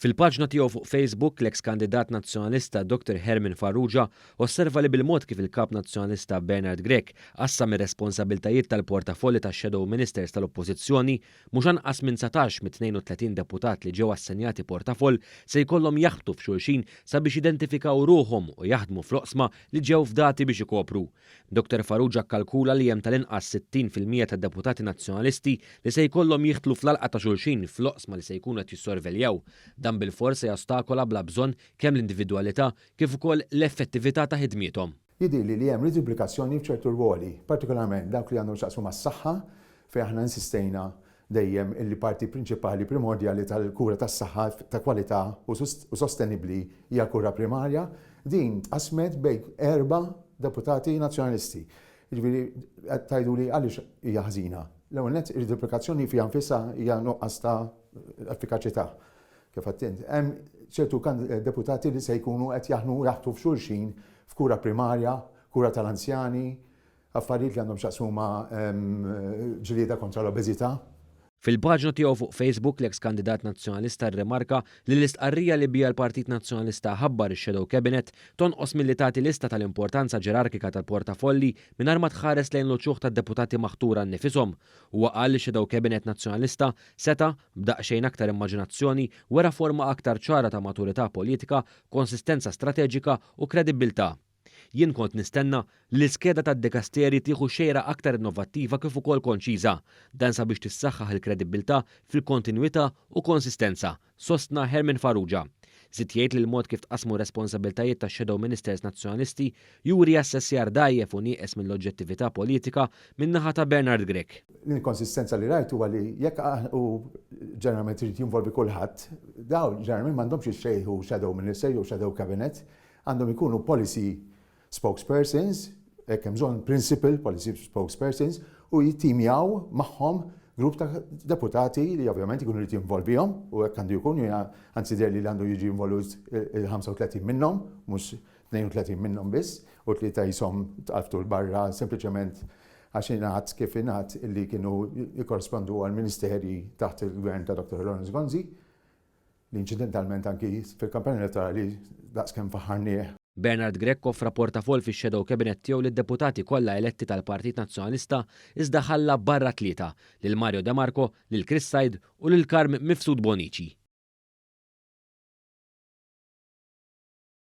Fil-paġna tiegħu fuq Facebook l-eks kandidat nazzjonalista Dr. Herman Farrugia osserva li bil-mod kif il-kap nazzjonalista Bernard Grech qassam ir-responsabiltajiet tal-portafolli tax-Shadow Ministers tal-Oppożizzjoni mhux anqas minn 19 mit-32 deputat li ġew assenjati portafoll se jkollhom jaħbtu f'xulxin sabiex identifikaw ruhom u jaħdmu fl-oqsma li ġew fdati biex ikopru. Dr. Farrugia kkalkula li hemm tal-inqas 60% tad-deputati nazzjonalisti li se jkollhom jieħdlu fl-alqa ta' xulxin fl-oqsma li se jkunu qed jissorveljaw. Dan bil-forsa jastakola bla bżonn kemm l-individwalità kif ukoll l-effettività ta' ħidmietom. Jidhirli li hemm riduplikazzjoni f'ċertu rwoli, partikolarment dawk li għandhom x'aqsmu mas-saħħa fejn aħna insistejna dejjem illi parti prinċipali primordjali tal-kura tas-saħħa ta' kwalità u sostenibbli hija kura primarja, din tqasmet bejn 4 deputati nazzjonalisti. Jiġifieri qed tgħiduli għaliex hija ħażina. L-ewwel nett ir-riduplikazzjoni fiha nfisha hija nuqqas ta' effikaċità. Kif attent, hemm ċertu deputati li se jkunu qed jaħdmu f'xulxin f'kura primarja, kura tal-anzjani, affarijiet li għandhom x'jaqsmu ma' ġlieda kontra l-obeżità. Fil-paġna tiegħu fuq Facebook l-eks kandidat nazzjonalista rrimarka li l-istqarrija li bija l-Partit Nazzjonalista ħabbar ix-Shadow Cabinet tonqos milli tagħti lista tal-importanza ġerarkika tal-portafolli mingħajr ma tħares lejn l-ċuħ tad-deputati maħtura nnifishom. Huwa qal li Shadow Cabinet Nazzjonalista seta' b'daqsxejn aktar immaġinazzjoni wara forma aktar ċara ta' maturità politika, konsistenza strateġika u kredibilità. Jien kont nistenna li l-iskeda tad-dikasteri tieħu xejra aktar innovattiva kif ukoll konċiża, dan sabiex tissaħħaħ il-kredibilità fil-kontinwità u konsistenza, sostna Herman Farrugia. Żied jgħid li l-mod kif tqasmu responsabiltajiet tax-Shadow Ministers nazzjonalisti juri assessjar dajjef u nieqes mill-oġġettività politika min-naħa ta' Bernard Grech. L-inkonsistenza li rajt huwa li jekk u ġeneralment irid jinvolvi kulħadd, dawn ġeneralment m'għandhomx ixxejħu Shadow Minister jew Shadow Cabinet, għandhom ikunu policy spokespersons, hekk hemm bżonn principal policy spokespersons u jittimjaw magħhom grupp ta' deputati li ovvjament ikunu jrid jinvolvihom u hekk għandu jkun anzi li għandu jiġi involut il-35 minnhom, mhux 32 minnhom biss, u tlieta jisom tqalftu l-barra sempliċement għax ingħad kif ingħad illi kienu jikkorrispondu għal ministeri taħt il-gvern ta' Dr. Lawrence Gonzi, li incidentalment anki fil-kampanja elettorali daqskemm faħħarnieh. Bernard Grech offra portafoll fix-Shadow Cabinet tiegħu lid-deputati kollha eletti tal-Partit Nazzjonalista iżda ħalla barra 3 lil Mario De Marco, lil Chris Said u lil Carm Mifsud Bonici.